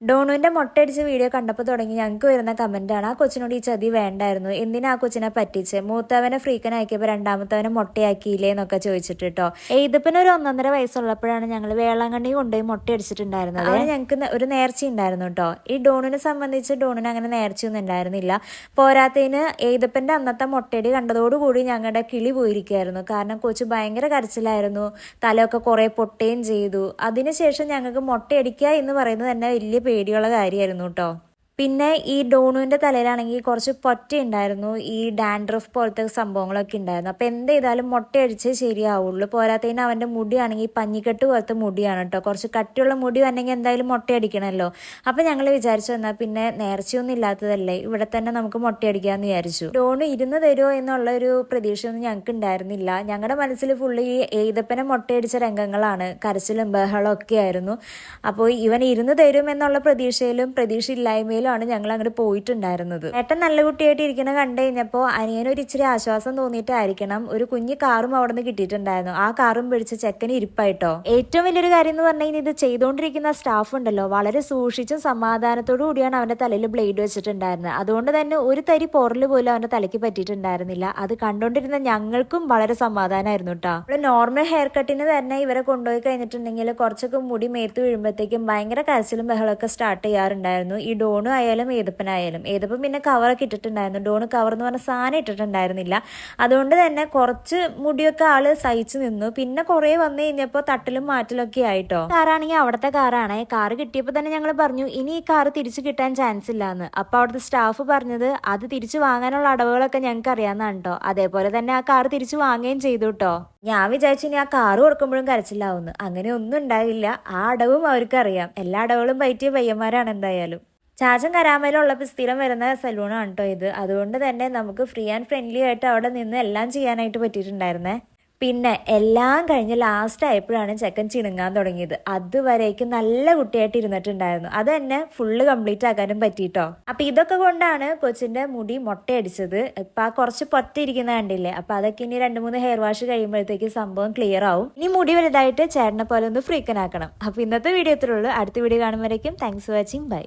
ഡോണുവിന്റെ മൊട്ടയടിച്ച video കണ്ടപ്പോൾ തുടങ്ങി ഞങ്ങൾക്ക് വരുന്ന കമന്റാണ് ആ കൊച്ചിനോട് ഈ ചതി വേണ്ടായിരുന്നു, എന്തിനാ ആ കൊച്ചിനെ പറ്റിച്ച്, മൂത്തവനെ ഫ്രീക്കനാക്കിയപ്പോൾ രണ്ടാമത്തവനെ മൊട്ടയാക്കിയില്ലേ എന്നൊക്കെ ചോദിച്ചിട്ട് കേട്ടോ. ഇതിപ്പിന് ഒരു 1.5 വയസ്സുള്ളപ്പോഴാണ് ഞങ്ങൾ വേളാങ്കണ്ണി കൊണ്ടുപോയി മൊട്ടയടിച്ചിട്ടുണ്ടായിരുന്നത്. അത് ഞങ്ങൾക്ക് ഒരു നേർച്ച ഉണ്ടായിരുന്നു കേട്ടോ. ഈ ഡോണിനെ സംബന്ധിച്ച് ഡോണിന് അങ്ങനെ നേർച്ചയൊന്നും ഉണ്ടായിരുന്നില്ല. പോരാത്തതിന് ഏതപ്പന്റെ അന്നത്തെ മൊട്ടയടി കണ്ടതോടുകൂടി ഞങ്ങളുടെ കിളി പോയിരിക്കുകയായിരുന്നു. കാരണം കൊച്ചു ഭയങ്കര കരച്ചിലായിരുന്നു, തലയൊക്കെ കുറെ പൊട്ടുകയും ചെയ്തു. അതിനുശേഷം ഞങ്ങൾക്ക് മൊട്ടയടിക്കുക എന്ന് പറയുന്നത് തന്നെ വലിയ പേടിയുള്ള കാര്യമായിരുന്നു കേട്ടോ. പിന്നെ ഈ ഡോണുവിന്റെ തലയിലാണെങ്കിൽ കുറച്ച് പൊറ്റ ഉണ്ടായിരുന്നു, ഈ ഡാൻഡ്രഫ് പോലത്തെ സംഭവങ്ങളൊക്കെ ഉണ്ടായിരുന്നു. അപ്പം എന്ത് ചെയ്താലും മൊട്ടയടിച്ചേ ശരിയാവുള്ളൂ. പോരാത്തതിന് അവൻ്റെ മുടിയാണെങ്കിൽ പഞ്ഞിക്കെട്ട് പോലത്തെ മുടിയാണ് കേട്ടോ. കുറച്ച് കട്ടിയുള്ള മുടി വന്നെങ്കിൽ എന്തായാലും മൊട്ടയടിക്കണമല്ലോ. അപ്പം ഞങ്ങൾ വിചാരിച്ചു എന്നാൽ പിന്നെ നേർച്ചയൊന്നും ഇല്ലാത്തതല്ലേ, ഇവിടെ തന്നെ നമുക്ക് മൊട്ടയടിക്കാമെന്ന് വിചാരിച്ചു. ഡോണു ഇരുന്ന് തരുമോ എന്നുള്ള ഒരു പ്രതീക്ഷയൊന്നും ഞങ്ങൾക്ക് ഉണ്ടായിരുന്നില്ല. ഞങ്ങളുടെ മനസ്സിൽ ഫുള്ള് ഈ ഏതപ്പനെ മൊട്ടയടിച്ച രംഗങ്ങളാണ്, കരച്ചിലും ബഹളം ഒക്കെ ആയിരുന്നു. അപ്പോൾ ഇവൻ ഇരുന്ന് തരും എന്നുള്ള പ്രതീക്ഷയിലും പ്രതീക്ഷയില്ലായ്മയിലും ആണ് ഞങ്ങൾ അങ്ങോട്ട് പോയിട്ടുണ്ടായിരുന്നത്. ഏട്ടൻ നല്ല കുട്ടിയായിട്ട് ഇരിക്കുന്ന കണ്ടു കഴിഞ്ഞപ്പോൾ അനിയനൊരു ഇച്ചിരി ആശ്വാസം തോന്നിയിട്ടായിരിക്കണം ഒരു കുഞ്ഞു കാറും അവിടെ നിന്ന് കിട്ടിയിട്ടുണ്ടായിരുന്നു. ആ കാറും പിടിച്ച് ചെക്കന് ഇരിപ്പായിട്ടോ. ഏറ്റവും വലിയൊരു കാര്യം എന്ന് പറഞ്ഞു കഴിഞ്ഞാൽ ഇത് ചെയ്തുകൊണ്ടിരിക്കുന്ന സ്റ്റാഫ് ഉണ്ടല്ലോ, വളരെ സൂക്ഷിച്ചും സമാധാനത്തോടു കൂടിയാണ് അവന്റെ തലയിൽ ബ്ലേഡ് വെച്ചിട്ടുണ്ടായിരുന്നത്. അതുകൊണ്ട് തന്നെ ഒരു തരി പോറല് പോലും അവന്റെ തലയ്ക്ക് പറ്റിയിട്ടുണ്ടായിരുന്നില്ല. അത് കണ്ടോണ്ടിരുന്ന ഞങ്ങൾക്കും വളരെ സമാധാനമായിരുന്നു കേട്ടോ. നമ്മള് നോർമൽ ഹെയർ കട്ടിന് തന്നെ ഇവരെ കൊണ്ടുപോയി കഴിഞ്ഞിട്ടുണ്ടെങ്കിൽ കുറച്ചൊക്കെ മുടി മേത്ത് വീഴുമ്പോഴത്തേക്കും ഭയങ്കര കരച്ചിലും ബഹളമൊക്കെ സ്റ്റാർട്ട് ചെയ്യാറുണ്ടായിരുന്നു. ഈ ഡോണു ആയാലും ഏതപ്പനായാലും. ഏതപ്പം പിന്നെ കവറൊക്കെ ഇട്ടിട്ടുണ്ടായിരുന്നു, ഡോണ് കവർ എന്ന് പറഞ്ഞ സാധനം ഇട്ടിട്ടുണ്ടായിരുന്നില്ല. അതുകൊണ്ട് തന്നെ കുറച്ച് മുടിയൊക്കെ ആള് സഹിച്ചു നിന്നു. പിന്നെ കുറെ വന്നു കഴിഞ്ഞപ്പോൾ തട്ടലും മാറ്റലൊക്കെ ആയിട്ടോ. കാറാണെങ്കിൽ അവിടുത്തെ കാറാണ്. കാറ് കിട്ടിയപ്പോൾ തന്നെ ഞങ്ങൾ പറഞ്ഞു ഇനി ഈ കാറ് തിരിച്ചു കിട്ടാൻ ചാൻസ് ഇല്ലാന്ന്. അപ്പൊ അവിടുത്തെ സ്റ്റാഫ് പറഞ്ഞത് അത് തിരിച്ചു വാങ്ങാനുള്ള അടവുകളൊക്കെ ഞങ്ങൾക്ക് അറിയാവുന്നതാണ് കേട്ടോ. അതേപോലെ തന്നെ ആ കാറ് തിരിച്ചു വാങ്ങുകയും ചെയ്തു കേട്ടോ. ഞാൻ വിചാരിച്ചു ഇനി ആ കാറ് കൊടുക്കുമ്പോഴും കരച്ചില്ലാവുന്നു. അങ്ങനെ ഒന്നും ഉണ്ടായില്ല. ആ അടവും അവർക്കറിയാം. എല്ലാ അടവുകളും പറ്റിയ പയ്യന്മാരാണ് എന്തായാലും. ചാച്ചൻ കരാമയിലുള്ളപ്പോൾ സ്ഥിരം വരുന്ന സലൂണാണ് കേട്ടോ ഇത്. അതുകൊണ്ട് തന്നെ നമുക്ക് ഫ്രീ ആൻഡ് ഫ്രണ്ട്ലി ആയിട്ട് അവിടെ നിന്ന് എല്ലാം ചെയ്യാനായിട്ട് പറ്റിയിട്ടുണ്ടായിരുന്നേ. പിന്നെ എല്ലാം കഴിഞ്ഞ് ലാസ്റ്റ് ആയപ്പോഴാണ് ചെക്കൻ ചിണുങ്ങാൻ തുടങ്ങിയത്. അതുവരേക്കും നല്ല കുട്ടിയായിട്ട് ഇരുന്നിട്ടുണ്ടായിരുന്നു. അത് തന്നെ ഫുള്ള് കംപ്ലീറ്റ് ആക്കാനും പറ്റിയിട്ടോ. അപ്പൊ ഇതൊക്കെ കൊണ്ടാണ് കൊച്ചിന്റെ മുടി മൊട്ടയടിച്ചത്. ഇപ്പൊ ആ കുറച്ച് പൊറ്റിരിക്കുന്ന കണ്ടില്ലേ, അപ്പൊ അതൊക്കെ ഇനി 2-3 ഹെയർ വാഷ് കഴിയുമ്പോഴത്തേക്ക് സംഭവം ക്ലിയർ ആവും. ഇനി മുടി വലുതായിട്ട് ചേട്ടനെ പോലെ ഒന്ന് ഫ്രീക്കനാക്കണം. അപ്പൊ ഇന്നത്തെ വീഡിയോ ഇത്രയുള്ളൂ. അടുത്ത വീഡിയോ കാണുമ്പോഴേക്കും താങ്ക്സ് ഫോർ വാച്ചിങ്. ബൈ.